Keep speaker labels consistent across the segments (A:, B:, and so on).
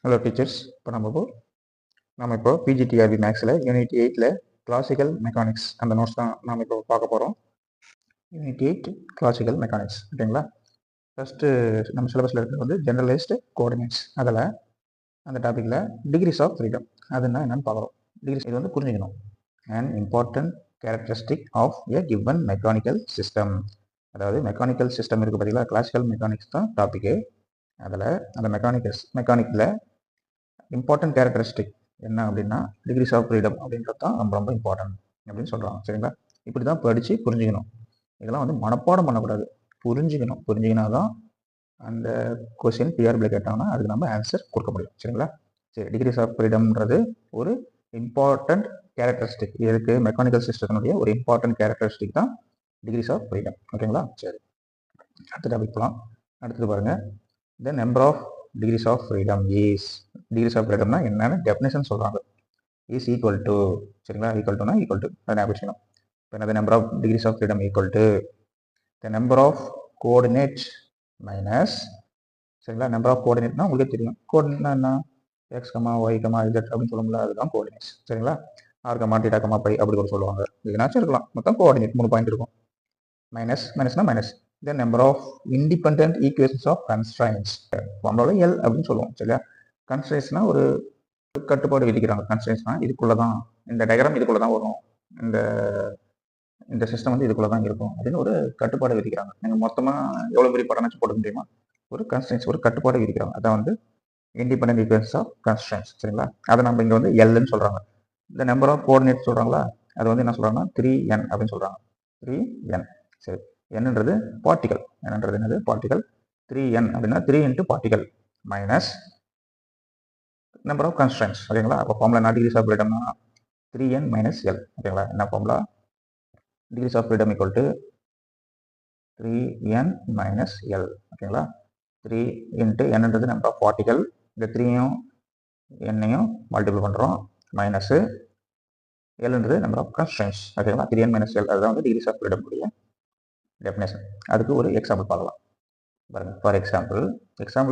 A: Hello teachers. இப்போ நம்ம இப்போ பிஜிடிஆர்பி மேக்ஸில் யூனிட் 8ல் கிளாசிக்கல் மெக்கானிக்ஸ் அந்த நோட்ஸ் தான் நாம் இப்போ பார்க்க போகிறோம். யூனிட் 8 கிளாசிக்கல் மெக்கானிக்ஸ் ஓகேங்களா. ஃபஸ்ட்டு நம்ம சிலபஸில் இருக்கிறது வந்து ஜெனரலைஸ்டு கோஆர்டினேட்ஸ். அதில் அந்த டாப்பிக்கில் டிகிரிஸ் ஆஃப் ஃப்ரீடம் அதுன்னா என்னென்னு பார்க்குறோம். டிகிரிஸ் இது வந்து புரிஞ்சுக்கணும். And important characteristic of a given mechanical system. அதாவது மெக்கானிக்கல் சிஸ்டம் இருக்குது பார்த்தீங்களா, கிளாசிக்கல் மெக்கானிக்ஸ் தான் டாப்பிக்கு. அதில் அந்த மெக்கானிக்கில் இம்பார்ட்டன்ட் கேரக்டரிஸ்டிக் என்ன அப்படின்னா டிகிரிஸ் ஆஃப் ஃப்ரீடம் அப்படின்றது தான் ரொம்ப ரொம்ப இம்பார்ட்டன்ட் அப்படின்னு சொல்கிறாங்க. சரிங்களா, இப்படி தான் படித்து புரிஞ்சுக்கணும். இதெல்லாம் வந்து மனப்பாடம் பண்ணக்கூடாது, புரிஞ்சுக்கினா தான் அந்த கொஸ்டின் பிஆர்பியில் கேட்டாங்கன்னா அதுக்கு நம்ம ஆன்சர் கொடுக்க முடியும். சரிங்களா, சரி. டிகிரிஸ் ஆஃப் ஃப்ரீடம்ன்றது ஒரு இம்பார்ட்டன்ட் கேரக்டரிஸ்டிக். இதுக்கு மெக்கானிக்கல் சிஸ்டத்தினுடைய ஒரு இம்பார்ட்டன்ட் கேரக்டரிஸ்டிக் தான் டிகிரிஸ் ஆஃப் ஃப்ரீடம். ஓகேங்களா, சரி. அடுத்த டாபிக் போகலாம். அடுத்தது பாருங்கள், the number of degrees of freedom is. Degrees of ஃப்ரீடம்னா என்னென்ன டெஃபினேஷன் சொல்கிறாங்க. இஸ் ஈக்குவல் டு, சரிங்களா, ஈக்குவல் டுனா ஈக்குவல் டு அதை ஞாபகம் வச்சுக்கணும். இப்போ என்னது number of degrees of freedom equal to the number of coordinate minus, சரிங்களா, நம்பர் ஆஃப் கோஆர்டினேட்னா உங்களுக்கே தெரியும். கோஆர்டினேட்னா என்ன, X comma Y comma Z அப்படின்னு சொல்லுவோம்ல, அதுதான் கோஆர்டினேட்ஸ். சரிங்களா, R comma theta comma phi அப்படி கூட சொல்லுவாங்க. இதுனாச்சும் இருக்கலாம். மொத்தம் கோஆர்டினேட் 3 பாயிண்ட் இருக்கும். மைனஸ்னா minus the number of independent equations of constraints. நம்மளோட எல் அப்படின்னு சொல்லுவோம். சரியா, கன்ஸ்ட்ரெயின்ஸ்னா ஒரு கட்டுப்பாடு விதிக்கிறாங்க. கன்ஸ்ட்ரெயின்ஸ்னா இதுக்குள்ள தான், இந்த டயக்ராம் இதுக்குள்ள தான் வரும், இந்த சிஸ்டம் வந்து இதுக்குள்ள தான் இருக்கும் அப்படின்னு ஒரு கட்டுப்பாடு விதிக்கிறாங்க. நீங்கள் மொத்தமாக எவ்வளோ பெரிய படம் போட முடியுமா, ஒரு கன்ஸ்ட்ரெயின்ஸ் ஒரு கட்டுப்பாடு விதிக்கிறாங்க. அதான் வந்து இண்டிபெண்டன்ட் ஈக்குவேஷன்ஸ் ஆஃப் கன்ஸ்ட்ரெயின்ஸ். சரிங்களா, அதை நம்ம இங்கே வந்து எல்ன்னு சொல்கிறாங்க. இந்த நம்பர் ஆஃப் கோஆர்டினேட் சொல்கிறாங்களா, அது வந்து என்ன சொல்கிறாங்கன்னா 3n அப்படின்னு சொல்கிறாங்க. 3n. சரி, என்னன்றது பார்ட்டிகல். என்னது பார்ட்டிகல். 3n அப்படின்னா 3 into particle minus number of constraints. ஓகேங்களா, அப்போ ஃபார்முலா என்ன, டிகிரிஸ் ஆஃப் ஃப்ரீடம்னா 3n மைனஸ் எல். ஓகேங்களா, என்ன formula, degrees of freedom equal to 3n minus L. ஓகேங்களா, 3 இன்ட்டு என்னன்றது நம்பர் ஆஃப் பார்ட்டிகல், இந்த 3யும் என்னையும் மல்டிபிள் பண்ணுறோம், மைனஸு எல்ன்றது நம்பர் ஆஃப் கன்ஸ்ட்ரெயின்ட்ஸ். ஓகேங்களா, 3n மைனஸ் எல் அதுதான் வந்து டிகிரிஸ் ஆஃப் ஃப்ரீடம் உடைய டெஃபினேஷன். அதுக்கு ஒரு எக்ஸாம்பிள் பார்க்கலாம் பாருங்க. ஃபார் எக்ஸாம்பிள்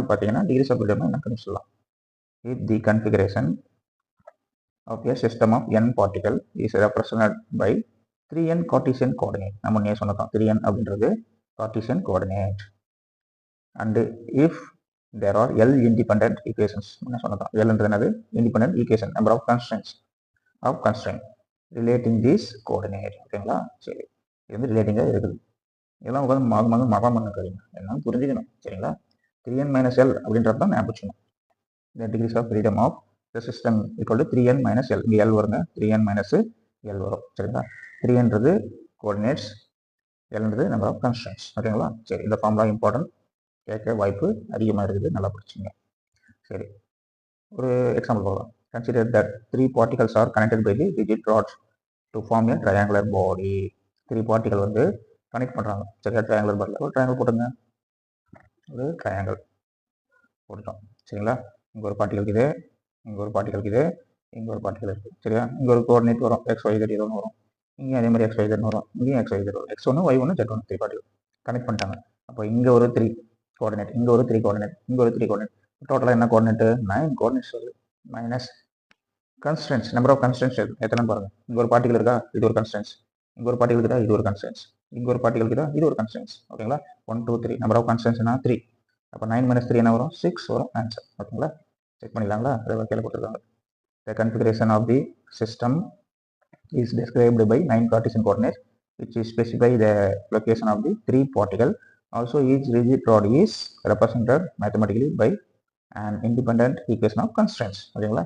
A: பார்த்தீங்கன்னா டிகிரிஸ் ஆஃப் ஃப்ரீடம் என்ன சொல்லலாம். If the configuration of a system of n particle is represented by 3n Cartesian coordinate. நம்ம முன்னே சொன்னதான் 3n அப்படின்றது Cartesian coordinate. And if there are L independent equations. என்ன சொன்னதான், எல்ன்றது என்னது, independent equation, number of constraint relating this coordinate. ஓகேங்களா, சரி. இது வந்து ரிலேட்டிங்காக இருக்குது. இதெல்லாம் உட்காந்து மரம் பண்ணிக்கிறீங்க, எல்லாம் புரிஞ்சுக்கணும். சரிங்களா, 3n மைனஸ் எல் அப்படின்றது தான் ஞாபகம் வச்சுக்கணும். இந்த degrees of freedom of the system equal to 3n minus L. இங்கே எல் வருங்க, 3n மைனஸ் எல் வரும். சரிங்களா, 3ன்றது கோஆர்டினேட்ஸ், எல்ன்றது நம்பர் ஆஃப் கன்ஸ்ட்ரெயின்ட்ஸ். ஓகேங்களா, சரி. இந்த ஃபார்முலா இம்பார்ட்டன்ட், கேட்க வாய்ப்பு அதிகமாக இருக்குது, நல்லா படிச்சுங்க. சரி, ஒரு எக்ஸாம்பிள் பார்க்கலாம். Consider that 3 particles are connected by the rigid rod to form a triangular body. 3 particle வந்து கனெக்ட் பண்ணுறாங்க. சரியா, ட்ரையாங்குலர் பாடியில் ஒரு ட்ரையாங்கிள் போட்டுங்க, ஒரு ட்ரையாங்கிள் போட்டுட்டோம். சரிங்களா, இங்கே ஒரு பார்ட்டிகல் இருக்குது, இங்கே ஒரு பார்ட்டிகல் இருக்குது, இங்கே ஒரு பார்ட்டிகல் இருக்குது. சரியா, இங்கே ஒரு கோஆர்டினேட் வரும், XY Z ஒன்று வரும், இங்கே அதே மாதிரி XY Z வரும், இங்கேயும் XY Z வரும், X1 Y1 Z1 3 particle connect பண்ணிட்டாங்க. அப்போ இங்கே ஒரு 3 கோஆர்டினேட், இங்கே ஒரு 3 கோஆர்டினேட், இங்கே ஒரு 3 கோஆர்டினேட், டோட்டலாக என்ன கோஆர்டினேட், 9 கோஆர்டினேட்ஸ் வருது. Minus constraints, number of constraints எத்தனை பாருங்க. இங்கே ஒரு பார்ட்டிகல் இருக்கா, இது ஒரு கன்ஸ்ட்ரெயின்ட்ஸ், இங்கே ஒரு பார்ட்டிகல் இருக்கா, இது ஒரு கன்ஸ்ட்ரெயின்ட்ஸ், இங்கே ஒரு பார்ட்டிகல் இருக்கா, இது ஒரு கன்ஸ்ட்ரெயின்ட்ஸ். ஓகேங்களா, 1 2 3 நம்பர் ஆஃப் கன்ஸ்ட்ரெயின்ட்ஸ்னா 3. அப்போ 9 மைனஸ் 3 என்ன வரும், 6 வரும் ஆன்சர். ஓகேங்களா, செக் பண்ணிடலாங்களா, அதை கீழே கொடுத்துருக்காங்க. The configuration of the system is described by 9 Cartesian coordinates which is specify the location of the 3 particle. Also each rigid rod is represented mathematically by an independent equation of constraints. ஓகேங்களா,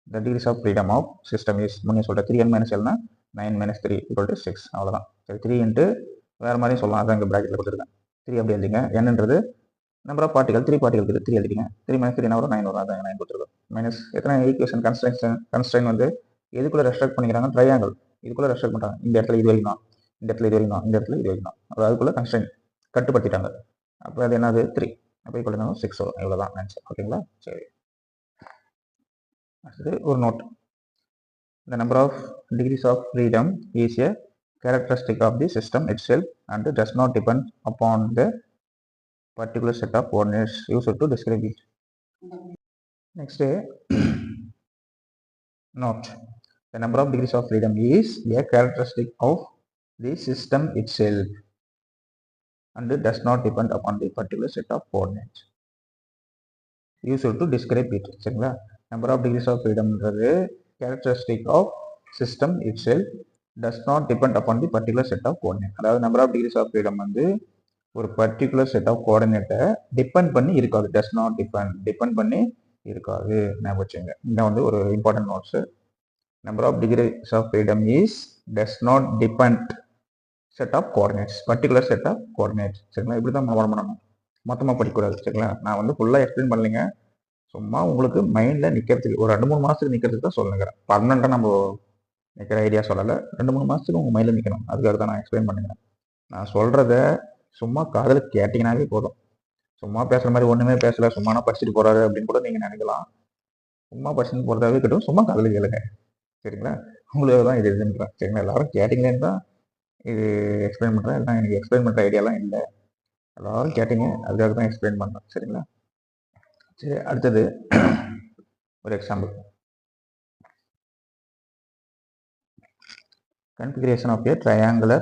A: the degrees of freedom of system is முன்னே சொல்ற 3n minus l னா 9 minus 3 equal to 6. அவ்வளோதான். சரி, 3 into வேறு மாதிரி சொல்லலாம், அதான் இங்கே ப்ராக்கெட்டில் கொடுத்துருக்கேன். 3 அப்படி எழுதிங்க. என்னன்றது நம்பர் ஆஃப் பார்ட்டிகல், 3 பார்ட்டிகல் இருக்குது, 3 எழுதிங்க. 3 minus 3 என்ன வரும், 9 வரும், அதான் 9 கொடுத்துருக்கோம். மைனஸ் எத்தனை ஈக்குவேஷன் கன்ஸ்ட்ரெயின் வந்து எதுக்குள்ளே ரெஸ்ட்ரிக்ட் பண்ணிக்கிறாங்க, ட்ரையாங்கிள் இதுக்குள்ளே ரெஸ்ட்ரிக்ட் பண்ணுறாங்க. இந்த இடத்துல இது வரைக்கும், இந்த இடத்துல இது வரைக்கும், இந்த இடத்துல இது வரைக்கும், அது அதுக்குள்ளே கன்ஸ்ட்ரெயின் கட்டுப்படுத்திட்டாங்க. அப்போ அது என்னது 3, அப்போ ஈக்குவல் 6 வரும். இவ்வளோதான் ஆன்சர். ஓகேங்களா, சரி. அடுத்தது ஒரு note. The number of degrees of freedom is a characteristic of the system itself and does not depend upon the particular set of coordinates used to describe it. Next, note. The number of degrees of freedom is a characteristic of the system itself and does not depend upon the particular set of coordinates used to describe it. சரிங்களா? Number of degrees of freedom is characteristic of system itself does not depend upon the particular set of coordinates. அதாவது number of degrees of freedom வந்து ஒரு particular set of கோஆர்டினேட்டை depend பண்ணி இருக்காது. டஸ் not depend பண்ணி இருக்காது. ஞாபகம் வச்சுங்க. இதான் வந்து ஒரு important notes. Number of degrees of freedom is does not depend set of coordinates, particular set of coordinates. சரிங்களா? இப்படி தான் மனப்பாடம் பண்ணணும், மொத்தமாக படிக்கக்கூடாது. சரிங்களா? நான் வந்து ஃபுல்லாக எக்ஸ்பிளைன் பண்ணலைங்க, சும்மா உங்களுக்கு மைண்டில் நிற்கிறதுக்கு ஒரு 2-3 மாதத்துக்கு நிற்கிறதுக்கு தான் சொல்லுங்கிறேன். பர்மனெண்ட்டாக நம்ம நிற்கிற ஐடியா சொல்லலை. 2-3 மாதத்துக்கு உங்கள் மைண்டில் நிற்கணும், அதுக்காக தான் நான் எக்ஸ்பிளைன் பண்ணுறேன். நான் சொல்கிறத சும்மா காதில் கேட்டிங்கனாவே போதும். சும்மா பேசுகிற மாதிரி ஒன்றுமே பேசலை, சும்மா படிச்சுட்டு போகிறாரு அப்படின்னு கூட நீங்கள் நினைக்கலாம். சும்மா படிச்சுட்டு போகிறதாவே இருக்கட்டும், சும்மா காதில் கேளுங்க. சரிங்களா? உங்களுக்கு தான் இது இதுன்றேன். சரிங்களா? எல்லாரும் கேட்டிங்களேன்னு தான் இது எக்ஸ்பிளைன் பண்ணுறேன். எல்லாம் எனக்கு எக்ஸ்பிளைன் பண்ணுற ஐடியாலாம் இல்லை, எல்லாரும் கேட்டிங்க, அதுக்காக தான் எக்ஸ்பிளைன் பண்ணுறேன். சரிங்களா? சரி, அடுத்தது ஒரு example. Configuration of a triangular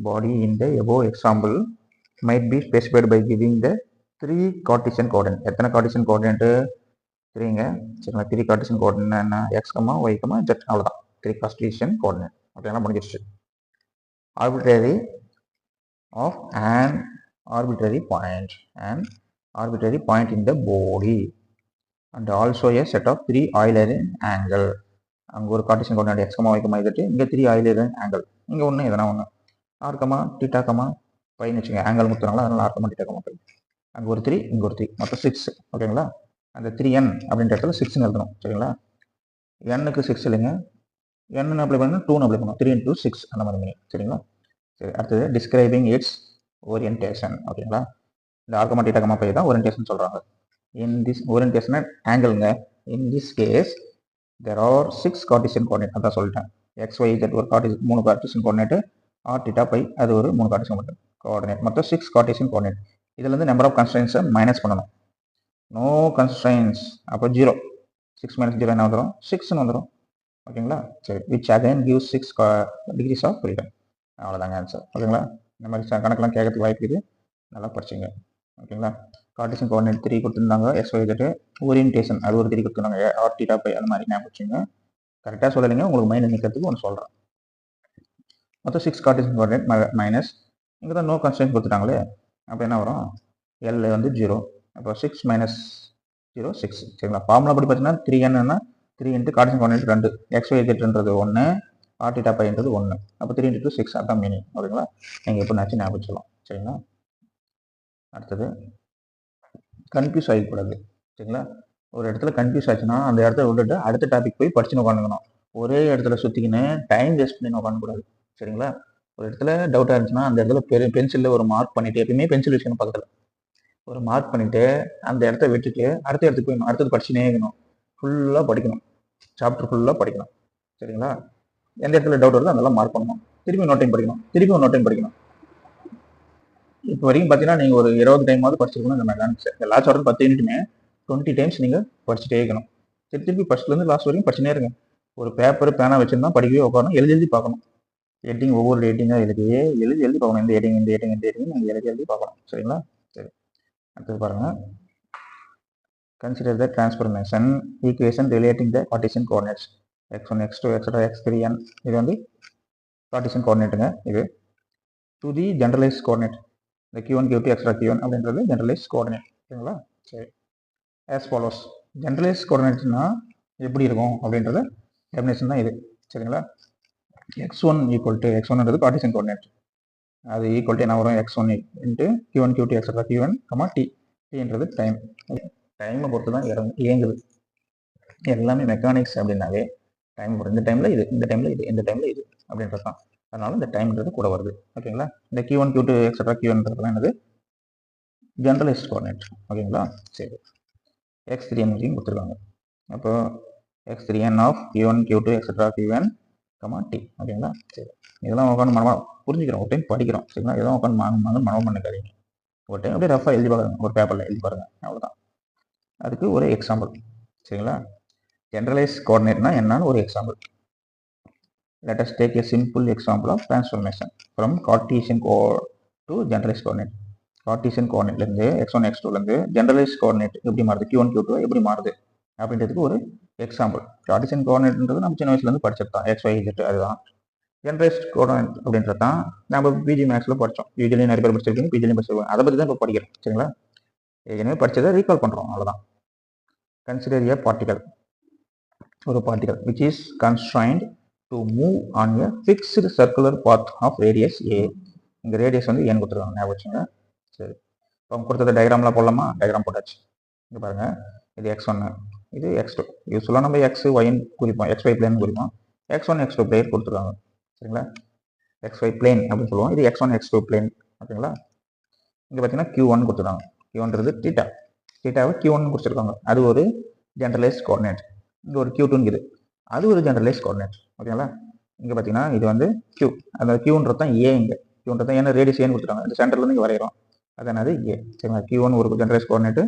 A: body in the above example might be specified by giving the 3 Cartesian coordinate. எத்தனை கார்டீசியன் கோஆர்டினேட்டு? 3ங்க. சரிங்களா? 3 கார்டீசியன் கோஆர்டினேட் என்ன? x, y, z. அவ்வளோதான், 3 கார்டீசியன் கோஆர்டினேட். அப்படின்னா முடிஞ்சிருச்சு. Arbitrary of an arbitrary point in the body and also a set of 3 Eulerian angle. அங்கே ஒரு Cartesian coordinate x, y, z. இங்கே 3 Eulerian angle. இங்கே ஒன்று, எதனா ஒன்று. r, θ, பைன்னு வச்சுங்க. ஆங்கிள் முத்துறாங்களா, அதனால r, θ, பை. அங்கே ஒரு 3, இங்கே ஒரு 3, மொத்தம் 6. ஓகேங்களா? அந்த 3n அப்படின்ற இடத்துல 6ன்னு எழுதணும். சரிங்களா? n-க்கு 6 இல்லைங்க, n அப்ளை பண்ணால் 2 அப்ளை பண்ணணும். 3 × 6 அந்த மாதிரி மீனிங். சரிங்களா? சரி, அடுத்தது டிஸ்கிரைபிங் இட்ஸ் ஓரியன்டேஷன். ஓகேங்களா? இந்த r, θ, பை தான் ஓரியன்டேஷன் சொல்கிறாங்க. இன் திஸ் ஓரியன்டேஷன் ஆங்கிள்ங்க. In this case there are 6 Cartesian coordinate. அதான் சொல்லிட்டேன். x, y, z ஒரு 3 கார்டீசியன் கோஆர்டினேட், r, θ, பை அது ஒரு 3 கார்டீசியன் கோஆர்டினேட், மொத்தம் 6 கார்டீசியன் கோஆர்டினேட். இதுலேருந்து நம்பர் ஆஃப் கன்ஸ்ட்ரெயின்ஸை மைனஸ் பண்ணணும். நோ கன்ஸ்ட்ரெயின்ஸ், அப்போ 0. 6 - 0 என்ன வந்துடும்? 6ன்னு வந்துடும். ஓகேங்களா? சரி, which again gives 6 degrees of freedom. அவ்வளோதாங்க ஆன்சர். ஓகேங்களா? இந்த மாதிரி கணக்கெல்லாம் கேட்கறதுக்கு வாய்ப்பு இருக்குது, நல்லா படிச்சுங்க. ஓகேங்களா? கார்டீசியன் கோஆர்டினேட் 3 கொடுத்துருந்தாங்க, x, y, z. ஓரியன்டேஷன் அது ஒரு 3 கொடுத்துருந்தாங்க, r, θ, பை அது மாதிரி ஞாபகம் வச்சுங்க. கரெக்டாக சொல்லலைங்க, உங்களுக்கு மைண்ட் நிற்கிறதுக்கு ஒன்று சொல்கிறேன். மொத்தம் 6 கார்டீசியன் கோஆர்டினேட் மைனஸ் இங்கே தான் நோ கன்ஸ்ட்ரெயின்ட் கொடுத்துட்டாங்களே, அப்போ என்ன வரும்? L வந்து 0, அப்போ 6 - 0 6. சரிங்களா? ஃபார்முலா படி பார்த்தீங்கன்னா 3n 3 × Cartesian coordinate 2, x, y, zன்றது 1, r, θ, பைன்றது 1. அப்போ 3 × 6 அதான் மீனிங். ஓகேங்களா? நீங்கள் எப்போ நினச்சி ஞாபகம் வச்சுக்கலாம். சரிங்களா? அடுத்தது கன்ஃபியூஸ் ஆகிக்கூடாது. சரிங்களா? ஒரு இடத்துல கன்ஃபியூஸ் ஆச்சுன்னா அந்த இடத்துல விட்டுட்டு அடுத்த டாபிக் போய் படிச்சுன்னு உட்காந்துக்கணும். ஒரே இடத்துல சுற்றிக்கின்னு டைம் வேஸ்ட் பண்ணி உட்காந்துக்கூடாது. சரிங்களா? ஒரு இடத்துல டவுட்டாக இருந்துச்சுன்னா அந்த இடத்துல பென்சிலில் ஒரு மார்க் பண்ணிவிட்டு, எப்பயுமே பென்சில் வச்சுக்கணும் பக்கத்தில், ஒரு மார்க் பண்ணிவிட்டு அந்த இடத்த விட்டுட்டு அடுத்த இடத்துக்கு போயிடணும். அடுத்தது படிச்சுனே இருக்கணும், ஃபுல்லாக படிக்கணும், சாப்டர் ஃபுல்லாக படிக்கணும். சரிங்களா? எந்த இடத்துல டவுட் வருதோ அதெல்லாம் மார்க் பண்ணணும், திருப்பி இன்னொரு டைம் படிக்கணும், திருப்பி இன்னொரு டைம் படிக்கணும். இப்போ வரைக்கும் பார்த்தீங்கன்னா நீங்கள் ஒரு 20 டைமாவது படிச்சிருக்கணும். இந்த மாதிரி தான் லாஸ்ட் வரைக்கும் 10 யூனிட்டுமே 20 டைம்ஸ் நீங்கள் படிச்சுட்டே இருக்கணும். திருப்பி ஃபர்ஸ்ட்லேருந்து லாஸ்ட் வரைக்கும் படிச்சுனே இருங்க. ஒரு பேப்பர் பேனா வச்சுருந்தா படிக்கவே உட்காரணும், எழுதி பார்க்கணும். ஹெட்டிங் ஒவ்வொரு ஹெட்டிங்காக எழுதி பார்க்கணும். இந்த ஹெட்டிங் நீங்கள் எழுதி பார்க்கணும். சரிங்களா? சரி, அடுத்தது பாருங்கள். Consider the transformation equation relating the Cartesian coordinates x1, x2, etc. x3n. இது வந்து Cartesian coordinateங்க. இது to the generalized coordinate, the q1, q2, etc. q1 அப்படின்றது generalized coordinate. சரிங்களா? சரி, as follows. generalized coordinateனா எப்படி இருக்கும் அப்படின்றத டெஃபினேஷன் தான் இது. சரிங்களா? x1 = x1ன்றது Cartesian coordinate, அது ஈக்குவல் டு என்ன வரும்? x1 × q1, q2, etc. q1, t. tன்றது time. டைமை பொறுத்து தான் இயங்குது எல்லாமே. மெக்கானிக்ஸ் அப்படின்னாவே டைம் பொறுத்து. இந்த டைமில் இது, இந்த டைமில் இது, இந்த டைமில் இது அப்படின்றது தான். அதனால இந்த டைம்ன்றது கூட வருது. ஓகேங்களா? இந்த q1, q2, etc. q1ன்றதுலாம் என்னது? Generalised coordinate. ஓகேங்களா? சரி, x3n கொடுத்துருக்காங்க. அப்போ x3n of q1, q2, etc. q1, t. ஓகேங்களா? சரி, இதெல்லாம் உட்காந்து மனமாக புரிஞ்சுக்கிறோம், ஒரு டைம் படிக்கிறோம். சரிங்களா? இதெல்லாம் உட்காந்து மனமாக பண்ணிக்காதீங்க. ஒரு டைம் அப்படியே ரஃபாக எழுதி பாருங்க, ஒரு பேப்பரில் எழுதி பாருங்க, அவ்வளோதான். அதுக்கு ஒரு எக்ஸாம்பிள். சரிங்களா? ஜெனரலைஸ் கோஆர்டினேட்னா என்னன்னு ஒரு example. Let us take a simple example of transformation from Cartesian to generalized coordinate. Cartesian coordinate இருந்து x1 x2 இருந்து generalized coordinate எப்படி மாறுது, q1 q2 எப்படி மாறுது அப்படின்றதுக்கு ஒரு எக்ஸாம்பிள். Cartesian coordinateன்றது நம்ம சின்ன வயசுல இருந்து படிச்சது தான், x y z. அதுதான் generalized coordinate அப்படின்றது தான் நம்ம பிஜி மேக்ஸ்ல படித்தோம். யூஜிலையும் நிறைய பேர் படிச்சிருக்கீங்க, பிஜிலையும் படிச்சிருக்கோம். அதை பற்றி தான் இப்போ படிக்கிறோம். சரிங்களா? ஏற்கனவே படிச்சதை ரீகால் பண்ணுறோம், அவ்வளோதான். கன்சிடர் ஏ பார்ட்டிகல், ஒரு particle which is constrained to move on a fixed circular path of radius a. இங்க ரேடியஸ் வந்து ஏன்னு கொடுத்துருக்காங்க, ஞாபகம் வச்சுங்க. சரி, இப்போ அவங்க கொடுத்தது டயக்ராம்லாம் போடலாமா? டயக்ராம் போட்டாச்சு. இங்கே பாருங்க, இது x1, இது x2. யூஸ்வலாக நம்ம x yன்னு குறிப்போம், xy பிளேன் குறிப்போம். x1 x2 பிளேன் கொடுத்துருக்காங்க. சரிங்களா? xy பிளேன் அப்படின்னு சொல்லுவோம். இது x1 x2 பிளேன். ஓகேங்களா? இங்கே பார்த்தீங்கன்னா q1 கொடுத்துருக்காங்க. q1ன்றது தீட்டா, தீட்டாவை q1 கொடுத்துருக்காங்க. அது ஒரு ஜெனரலைஸ்ட் கோஆர்டினேட். இங்கே ஒரு q2ங்குது, அது ஒரு ஜெனரலைஸ்ட் கோஆர்டினேட். ஓகேங்களா? இங்கே பார்த்தீங்கன்னா இது வந்து q, அந்த q1ன்றது தான் a. இங்கே q1ன்றது தான் ஏன்னா ரேடியஸ் ஏன்னு கொடுத்துருக்காங்க. இந்த சென்டர்லேருந்து இங்கே வரைகிறோம், அது என்னது a. சரிங்களா? q1 ஒரு ஜெனரலைஸ்ட் கோஆர்டினேட்,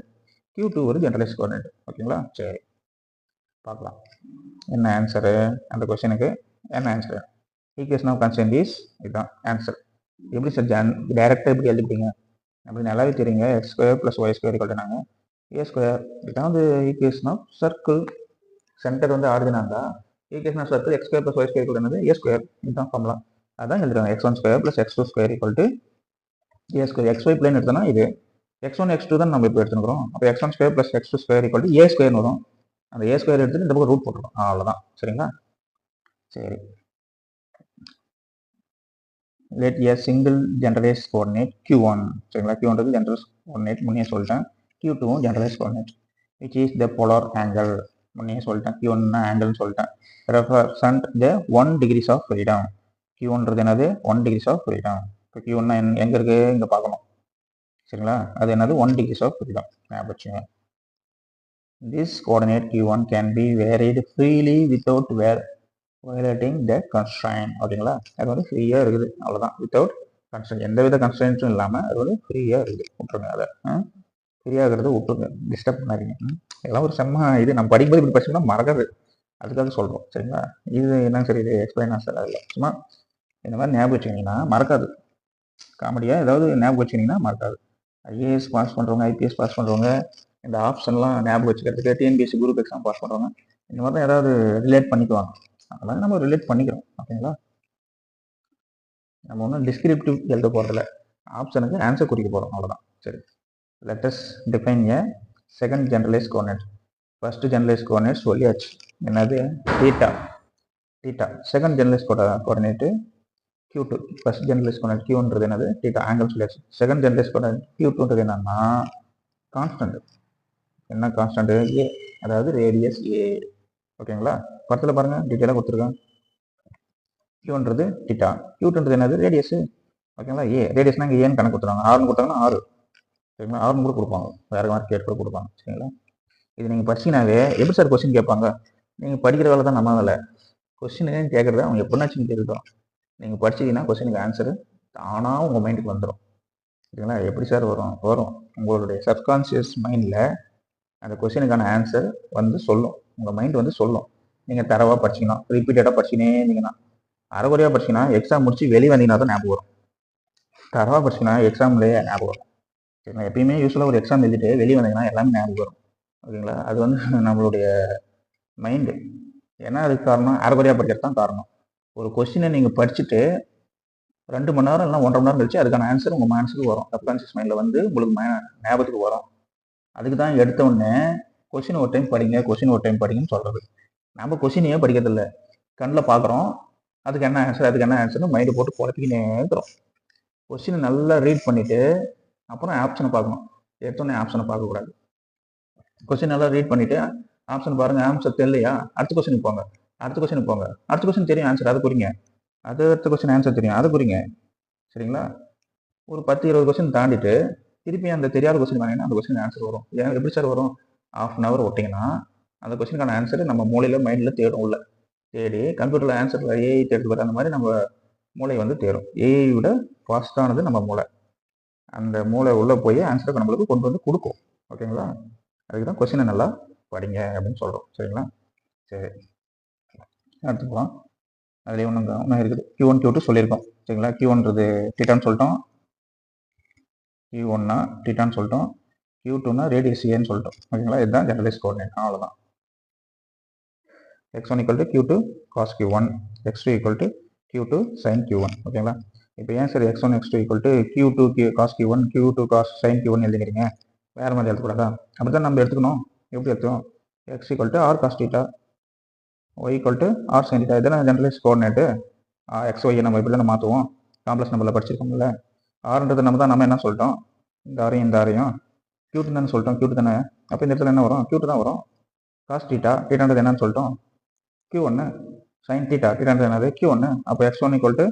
A: q2 ஒரு ஜெனரலைஸ்ட் கோஆர்டினேட். ஓகேங்களா? சரி, பார்க்கலாம் என்ன ஆன்சரு அந்த கொஸ்டினுக்கு. என்ன answer? Equation of constraint is, இதுதான் ஆன்சர். எப்படி சார் டைரெக்டாக எப்படி எழுதிப்பீங்க அப்படின்னு நல்லாவே தெரியுங்க. X square plus y square equal a square. இதுதான் வந்து ஈக்குவேஷன் ஆஃப் சர்க்கிள். சென்டர் வந்து ஆர்ஜினாங்க. Equation of circle x square plus y square equal a square. இதுதான் ஃபார்முலா. அதான் எழுதுறாங்க. x1 square plus x2 square equal to a square. xy plane எடுத்தோம்னா இது x1 x2 தான் நம்ம இப்போ எடுத்துக்கிறோம். அப்போ x1 square plus x2 square equal to a square வரும். அந்த ஏ ஸ்கொயர் எடுத்துட்டு இந்த பக்கம் ரூட் போட்டுருக்கோம், அவ்வளோதான். சரிங்களா? சரி, let a single generalized coordinate q1. சரிங்களா? q1ன்றது generalized coordinate முன்னே சொல்லிட்டேன். q2 generalized coordinate which is the polar angle. முன்னே சொல்லிட்டேன், q1 ஆங்கிள்னு சொல்லிட்டேன். represent the 1 degrees of freedom. q1ன்றது என்னது? 1 degrees of freedom. இப்போ q1 எங்க இருக்கு? இங்க பார்க்கணும். சரிங்களா? அது என்னது? 1 degrees of freedom. ஞாபகம் வச்சுங்க. This coordinate q1 can be varied freely without violating the constraint. ஓகேங்களா? அது வந்து ஃப்ரீயா இருக்குது, அவ்வளவுதான். வித்தவுட் கன்ஸ்ட்ரெயின்ட், எந்தவித கன்ஸ்ட்ரெயின்ட்டும் இல்லாம அது வந்து ஃப்ரீயா இருக்குது. விட்டுருங்க, அதை ஃப்ரீயா இருக்கிறது விட்டுருங்க, டிஸ்டர்ப் பண்ணாதீங்க. இதெல்லாம் ஒரு செம்ம இது. நம்ம படிக்கும்போது இப்படி படிச்சோம்னா மறக்காது, அதுக்காக சொல்றோம். சரிங்களா? இது என்ன சரி, இது எக்ஸ்பிளைன் சார் இல்லை, சும்மா இந்த மாதிரி ஞாபகம் வச்சுக்கிங்கன்னா மறக்காது. காமெடியா ஏதாவது ஞாபகம் வச்சுக்கிங்கன்னா மறக்காது. ஐஏஎஸ் பாஸ் பண்றவங்க, ஐபிஎஸ் பாஸ் பண்றவங்க இந்த ஆப்ஷன்லாம் ஞாபகம் வச்சுக்கிறதுக்கு, டிஎன்பிஎஸ்சி குரூப் எக்ஸாம் பாஸ் பண்றவங்க இந்த மாதிரி தான் ஏதாவது ரிலேட் பண்ணிக்குவாங்க. அதெல்லாம் நம்ம ரிலேட் பண்ணிக்கிறோம். ஓகேங்களா? நம்ம ஒன்றும் டிஸ்கிரிப்டிவ் எழுத போகிறதில்ல, ஆப்ஷனுக்கு ஆன்சர் குறிக்க போகிறோம், அவ்வளோதான். சரி, let us define a second generalized coordinate. First generalized coordinate சொல்லியாச்சு, என்னது? Theta. Theta. Second generalized coordinate q2. First generalized coordinate q1ன்றது என்னது? தீட்டா, ஆங்கிள் சொல்லியாச்சு. செகண்ட் ஜெனரலைஸ்ட் கோஆர்டினேட் q2ன்றது என்னன்னா கான்ஸ்டன்ட். என்ன கான்ஸ்டன்ட்? ஏ, அதாவது ரேடியஸ் ஏ. ஓகேங்களா? படத்தில் பாருங்க, டீட்டெயிலாக கொடுத்துருக்கேன். q1ன்றது தீட்டா, q2ன்றது என்னது? ரேடியஸ். ஓகேங்களா? ஏ ரேடியஸ்னா இங்கே ஏன்னு கணக்கு கொடுத்துருவாங்க. ஆறுன்னு கொடுத்தாங்கன்னா 6. சரிங்களா? 6 கூட கொடுப்பாங்க, வேற மாதிரி கேட் கூட கொடுப்பாங்க. சரிங்களா? இது நீங்கள் படிச்சிங்கனாவே எப்படி சார் கொஸ்டின் கேட்பாங்க? நீங்கள் படிக்கிற வேலை தான் நம்ம வேலை. கொஸ்டின் கேட்குறத அவங்க எப்படின்னாச்சும் கேட்கட்டும். நீங்கள் படிச்சிங்கன்னா கொஸ்டினுக்கு ஆன்சரு தானாக உங்கள் மைண்டுக்கு வந்துடும். சரிங்களா? எப்படி சார் வரும்? வரும். உங்களுடைய சப்கான்சியஸ் மைண்டில் அந்த கொஸ்டினுக்கான ஆன்சர் வந்து சொல்லும், உங்கள் மைண்ட் வந்து சொல்லும். நீங்கள் தரவாக படிச்சிங்கன்னா, ரிப்பீட்டடாக படிச்சுனே இருந்தீங்கன்னா, அரைகுறையாக படிச்சிங்கன்னா எக்ஸாம் முடிச்சு வெளியே வந்தீங்கன்னா தான் ஞாபகம் வரும். தரவாக படிச்சிங்கன்னா எக்ஸாம்லேயே ஞாபகம் வரும். சரிங்களா? எப்பயுமே யூஸ்வலாக ஒரு எக்ஸாம் எழுதிட்டு வெளியே வந்தீங்கன்னா எல்லாமே ஞாபகம் வரும். ஓகேங்களா? அது வந்து நம்மளுடைய மைண்டு. ஏன்னா அதுக்கு காரணம் அரைகுறையாக படிக்கிறது தான் காரணம். ஒரு கொஸ்டினை நீங்கள் படிச்சுட்டு 2 மணி நேரம் இல்லைனா 1.5 மணி நேரம் கழிச்சு அதுக்கான ஆன்சர் உங்கள் மனசுக்கு வரும், சப்கான்சியஸ் மைண்டில் வந்து உங்களுக்கு ஞாபகத்துக்கு வரும். அதுக்கு தான் எடுத்த உடனே கொஸ்டின் ஒரு டைம் படிங்க, கொஸ்டின் ஒரு டைம் படிங்கன்னு சொல்கிறது. நம்ம கொஸ்டினையே படிக்கிறதில்ல, கண்ணில் பார்க்குறோம், அதுக்கு என்ன ஆன்சர், அதுக்கு என்ன ஆன்சர்னு மைண்டு போட்டு குழப்பிக்கினே இருக்கிறோம். கொஸ்டினை நல்லா ரீட் பண்ணிவிட்டு அப்புறம் ஆப்ஷனை பார்க்கணும். எடுத்தோடனே ஆப்ஷனை பார்க்கக்கூடாது. கொஸ்டின் நல்லா ரீட் பண்ணிவிட்டு ஆப்ஷன் பாருங்கள், ஆன்சர் தெரியலையா அடுத்த கொஸ்டினுக்கு போங்க, அடுத்த கொஸ்டினுக்கு போங்க. அடுத்த கொஸ்டின் தெரியும் ஆன்சர், அதை குறிங்க. அது அடுத்த கொஸ்டின் ஆன்சர் தெரியும், அதை குறிங்க. சரிங்களா? ஒரு 10-20 கொஸ்டின் தாண்டிட்டு திருப்பி அந்த தெரியாத கொஸ்டின் வாங்கினா அந்த கொஸ்டின் ஆன்சர் வரும். ஏன் எப்படி சார் வரும்? 1/2 hour விட்டிங்கன்னா அந்த கொஸ்டினுக்கான ஆன்சர் நம்ம மூளையில் மைண்டில் தேடும். உள்ள தேடி கம்ப்யூட்டரில் ஆன்சர் ஏஐ தேடி வர அந்த மாதிரி நம்ம மூளை வந்து தேடும். ஏஐ விட ஃபாஸ்ட்டானது நம்ம மூளை. அந்த மூளை உள்ளே போய் ஆன்சருக்கு நம்மளுக்கு கொண்டு வந்து கொடுக்கும். ஓகேங்களா? அதுக்கு தான் கொஸ்டினை நல்லா படிங்க அப்படின்னு சொல்கிறோம். சரிங்களா? சரி, அடுத்து போகலாம். அதுலேயே ஒன்றும் இருக்குது. Q1 Q2 சொல்லியிருக்கோம். சரிங்களா? Q1ன்றது தீட்டான்னு சொல்லிட்டோம், Q1னா தீட்டான்னு சொல்லிட்டோம், Q2னா ரேடியஸ் ஏன்னு சொல்லிட்டோம். ஓகேங்களா? இதுதான் ஜெனரலைஸ் கோஆர்டினேட். அவ்வளோதான். x1 equal to q2 cos q1, x2 equal to q2 sin q1. ஓகேங்களா? இப்போ ஏன் sir x1 x2 equal to q2 cos q1 q2 cos sin q1 எழுதுகிறீங்க? வேறு மாதிரி எழுதக்கூடாதா? அப்படி தான் நம்ம எடுத்துக்கணும். எப்படி எடுத்துக்கணும்? x equal to r cos theta, y equal to r sin theta. இதெல்லாம் ஜெனரலைஸ் கோஆர்டினேட்டு. x y நம்ம இப்படி தானே மாற்றுவோம். காம்ப்ளெக்ஸ் நம்பரில் படிச்சிருக்கோம்ல. ஆறுன்றது நம்ம என்ன சொல்லிட்டோம்? இந்த ஆரையும் இந்த ஆரையும் q2 தானே சொல்லிட்டோம். q2 தானே. அப்போ இந்த இடத்துல என்ன வரும்? q2 தான் வரும். cos theta, thetaன்றது என்னன்னு சொல்லிட்டோம்? Q1 sin theta, theta என்னது? Q1. அப்போ x1 equal to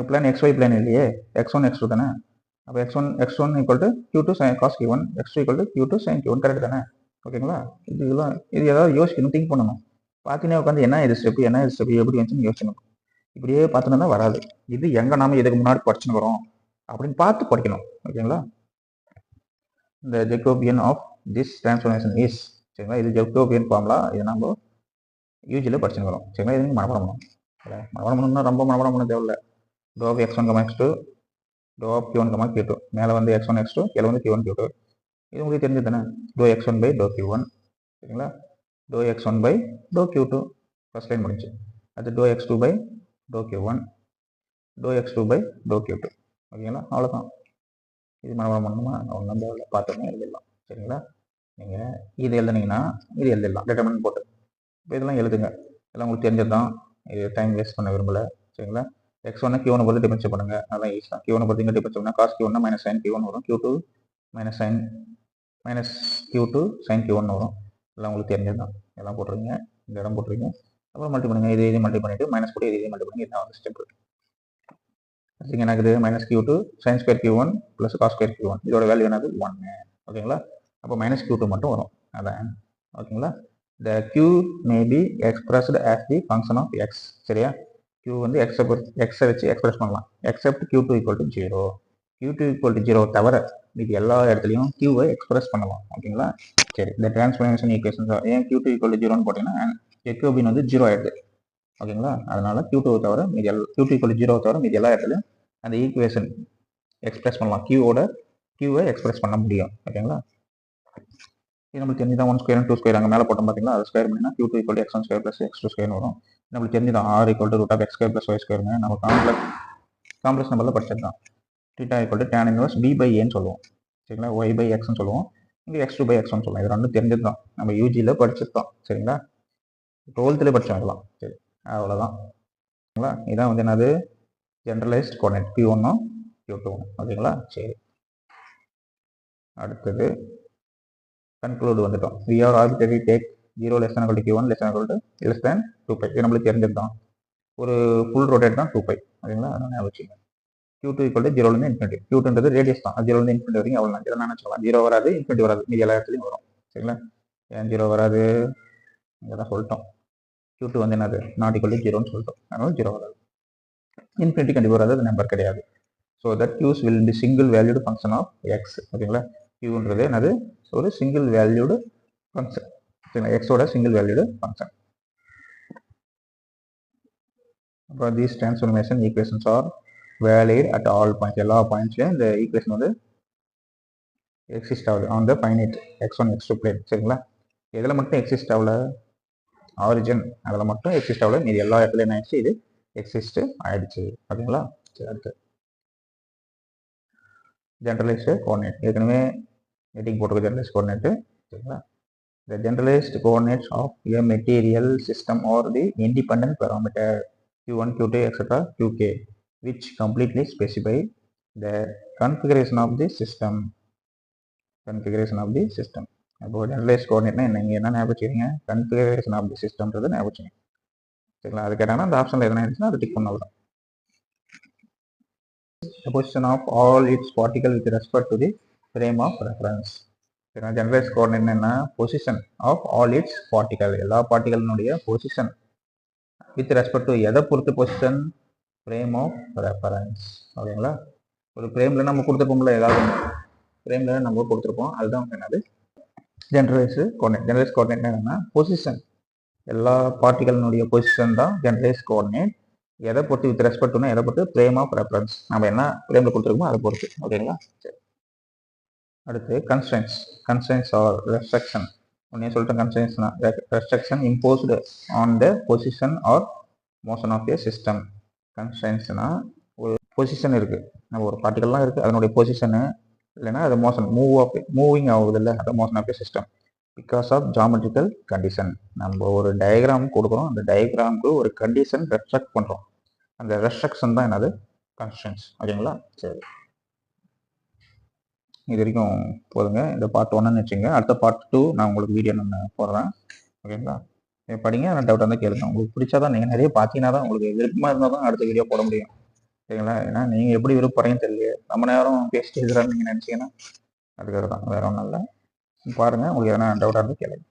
A: plan xy plan இல்லையே, x1 x2 தானே. அப்போ x1 equal to q2 sin cos q1, x2 equal to q2 sin q1. Correct தானே? ஓகேங்களா? இது ஏதாவது யோசிக்கணும், திங்க் பண்ணணும். பார்த்தீங்கன்னா உட்காந்து என்ன இது ஸ்டெப் எப்படி வந்துச்சுன்னு யோசிக்கணும். இப்படியே பார்த்துனா வராது. இது எங்கே நாம இதுக்கு முன்னாடி படிச்சுன்னு வரோம் அப்படின்னு பார்த்து படிக்கணும். ஓகேங்களா? இந்த Jacobian of this transformation is, சரிங்களா? இது ஜெக்கோபியன் ஃபார்முலா. இது நம்ம யூஜியில் படிச்சுன்னு வரோம். சரிங்களா? இது மனப்பாடம் பண்ணணும். மனப்பாடம் பண்ணணும்னா ரொம்ப மனப்பாடம் பண்ண தேவையில்லை. Doh of x1, x2, doh of q1, q2. மேலே வந்து x1 x2, கீழே வந்து q1 q2. இது உங்களுக்கு தெரிஞ்சது தானே. Doh x1 by doh q1. சரிங்களா? Doh x1 by doh q2. First line முடிஞ்சு. அது doh x2 by doh q1, doh x2 by doh q2. ஓகேங்களா? அவ்வளோதான். இது மனப்பாடம் பண்ணணுமா? ஒன்றும் தேவையில்லை, பார்த்தோன்னே எழுதிடலாம். சரிங்களா? நீங்கள் இது எழுதுனீங்கன்னா இது எழுதிடலாம், டிட்டர்மினன்ட் போட்டு. இப்போ இதெல்லாம் எழுதுங்க. இதெல்லாம் உங்களுக்கு தெரிஞ்சது தான். இது டைம் வேஸ்ட் பண்ண விரும்பலை. சரிங்களா? x1 q1 பொறுத்து டிஃபரன்ஸ் பண்ணுங்க. அதெல்லாம் ஈஸி தான். q1 பொறுத்து இங்கே டிஃபரன்ஸ் பண்ணால் cos q1 minus sign q1 வரும், q2 minus q2 sign q1 வரும். இதெல்லாம் உங்களுக்கு தெரிஞ்சது தான். இதெல்லாம் போட்டுருங்க, இந்த இடம் போட்டுருங்க. அப்புறம் மல்டி பண்ணுங்க. இது மல்டி பண்ணிட்டு மைனஸ் போட்டு இது மல்டி பண்ணுங்க. இதுதான் வந்து ஸ்டெப். அதுக்கு என்னது? Minus q2 sine square q1 plus cos square q1. இதோட வேல்யூ என்னது? 1. ஓகேங்களா? அப்போ மைனஸ் q2 மட்டும் வரும். அதான். ஓகேங்களா? The q may be expressed as the function of x. சரியா? q வந்து x வச்சு எக்ஸ்பிரஸ் பண்ணலாம். except q2 equal to 0. q2 equal to 0 தவிர இது எல்லா இடத்துலையும் q-வை எக்ஸ்பிரஸ் பண்ணலாம். ஓகேங்களா? சரி, இந்த டிரான்ஸ்ஃபர்மேஷன் ஈக்குவேஷன் ஏன் q2 equal to 0ன்னு போட்டிங்கன்னா ஜெக்கோபியன் வந்து 0 ஆயிடுது. ஓகேங்களா? அதனால q2 தவிர மீதி q2 equal to 0 தவிர மீதி எல்லா இடத்துலையும் அந்த ஈக்குவேஷன் எக்ஸ்பிரஸ் பண்ணலாம். q-வை எக்ஸ்பிரஸ் பண்ண முடியும். ஓகேங்களா? இது நம்மளுக்கு தெரிஞ்சுதான் 1 ஸ்கொயர் 2 ஸ்கொயர் அங்கே மேலே போட்டோம் பார்த்தீங்களா? அது ஸ்கொயர் பண்ணினா q2 equal to x1 square plus x2 square வரும். நம்மளுக்கு தெரிஞ்சுதான் r equal to root of x square plus y ஸ்கொயருங்க. நம்ம காம்ப்ளெக்ஸ் நம்பரில் படிச்சிருக்கோம். θ equal to tan inverse b by a ன்னு சொல்லுவோம். சரிங்களா? y by xன்னு சொல்லுவோம். இங்கே x2 by x1 சொல்லுவோம். இது ரெண்டும் தெரிஞ்சது தான். நம்ம யூஜியில் படிச்சிருக்கோம். சரிங்களா? 12th படித்தோம் இதெல்லாம். சரி, அவ்வளோதான். ஓகேங்களா? இதான் வந்து என்னது? Generalised coordinate q1 q2. ஓகேங்களா? சரி, அடுத்தது கன்க்ளூட் வந்துட்டோம். we are arbitrary take 0 less than equal to q1 less than equal to less than 2π. இது நம்மளுக்கு தெரிஞ்சது தான். ஒரு ஃபுல் ரொட்டேட் தான் 2π. ஓகேங்களா? அதனால் ஞாபகம் வச்சுக்கோங்க. q2 equal to 0லேருந்து இன்ஃபினிட்டி. q2ன்றது ரேடியஸ் தான். 0லேருந்து இன்ஃபினிட்டி வரைக்கும் அவ்வளோ தான். இதெல்லாம் நினச்சிக்கலாம். 0 வராது, இன்ஃபினிட்டி வராது, மீதி எல்லா இடத்துலையும் வரும். சரிங்களா? ஏன் 0 வராது? இங்கே தான் சொல்லிட்டோம். q2 வந்து என்னது? நாட் ஈக்குவல் டு 0ன்னு சொல்லிட்டோம். அதனால 0 வராது. இன்ஃபினிட்டி கண்டிப்பாக வராது, அது நம்பர் கிடையாது. So that q's will be single valued function of x. ஓகேங்களா? qன்றது என்னது? ஒரு சிங்கிள் வேல்யூடு ஃபங்க்ஷன். சரிங்களா? எக்ஸோட சிங்கிள் வேல்யூடு ஃபங்க்ஷன். அப்போ these transformation equations R valid at all points. எல்லா பாயிண்ட்ஸ்லையும் இந்த ஈக்குவேஷன் வந்து எக்ஸிஸ்ட் ஆகுது on the finite x1 x2 plane. சரிங்களா? இதில் மட்டும் எக்ஸிஸ்ட் ஆகல, ஆரிஜின் அதில் மட்டும் எக்ஸிஸ்ட் ஆகல, மீது எல்லா இடத்துலையும் என்ன ஆயிடுச்சு? இது எக்ஸிஸ்ட் ஆயிடுச்சு. ஓகேங்களா? சரி, அடுத்து ஜென்ரலைஸ்டு கோஆர்டினேட். ஏற்கனவே மீட்டிங் போட்டிருக்க ஜென்ரலைஸ்ட் கோஆர்டினேட்டு. சரிங்களா? The generalized coordinates of a material system are the independent parameter q1, q2, etc., qk, which completely specify the configuration of the system. அப்போ ஜெனரலைஸ்ட் கோஆர்டினேட்னா நீங்கள் என்ன ஞாபகம் வச்சுக்கிறீங்க? கன்ஃபிகரேஷன் ஆஃப் தி சிஸ்டம்ன்றது ஞாபகம் வச்சுங்க. சரிங்களா? அது கேட்டாங்கன்னா அந்த ஆப்ஷனில் எதனா இருந்துச்சுன்னா அதை டிக் பண்ணலாம். The position of all its particles with respect to the frame of reference. Generalized coordinate என்ன? Position of all its particle, எல்லா பார்ட்டிகலினுடைய பொசிஷன் வித் ரெஸ்பெக்ட் டு எதை பொறுத்து? Position, frame of reference. ஓகேங்களா? ஒரு ஃப்ரேமில் நம்ம கொடுத்துருப்போம்ல, ஏதாவது ஃப்ரேமில் நம்ம கொடுத்துருப்போம், அதுதான் என்னது? Generalise coordinate. ஜெனரலைஸ் கோஆர்டினேட் என்னன்னா பொசிஷன், எல்லா பார்ட்டிகளினுடைய பொசிஷன் தான் ஜெனரலைஸ் கோஆர்டினேட். எதை பொறுத்து வித் ரெஸ்பெக்ட் டு எதை பொறுத்து, ஃப்ரேம் ஆஃப் ரெஃபரன்ஸ், நம்ம என்ன ஃப்ரேமில் கொடுத்துருக்கோமோ அதை பொறுத்து. ஓகேங்களா? சரி, அடுத்து கன்ஸ்ட்ரெயின்ஸ். Constrains R restriction. உடனே சொல்லிட்டு கன்ஸ்ட்ரெயின்ஸ்னா restriction imposed on the position or motion of a system. கன்ஸ்ட்ரெயின்ஸ்னா ஒரு பொசிஷன் இருக்கு, நம்ம ஒரு பார்ட்டிகல்லாம் இருக்கு, அதனுடைய பொசிஷனு இல்லைன்னா அது மோஷன் மூவிங் ஆகுது இல்லை, அது motion of a system because of geometrical condition. நம்ம ஒரு டயக்ராம் கொடுக்குறோம், அந்த டயக்ராமுக்கு ஒரு கண்டிஷன் ரெஸ்ட்ரிக்ட் பண்ணுறோம், அந்த ரெஸ்ட்ரிக்ஷன் தான் என்னது கன்ஸ்ட்ரெயின்ஸ். ஓகேங்களா? சரி, இது வரைக்கும் போதுங்க. இந்த பார்ட் 1ன்னு வச்சுங்க. அடுத்த பார்ட் 2 நான் உங்களுக்கு வீடியோ நான் போடுறேன். ஓகேங்களா? படிங்க, நான் டவுட் வந்து கேளுங்க. உங்களுக்கு பிடிச்சாதான், நீங்கள் நிறைய பார்த்தீங்கன்னா தான், உங்களுக்கு விருப்பமாக இருந்தால் தான் அடுத்த வீடியோ போட முடியும். ஓகேங்களா? ஏன்னா நீங்கள் எப்படி விருப்பறீங்கன்னு தெரியல, நம்ம நேரம் பேசிட்டு இருக்கிறான்னு நீங்கள் நினச்சிங்கன்னா அதுக்காக தான், வேற ஒன்றும் இல்லை. பாருங்கள், உங்களுக்கு எதனா டவுட்டாக இருந்து கேளுங்க.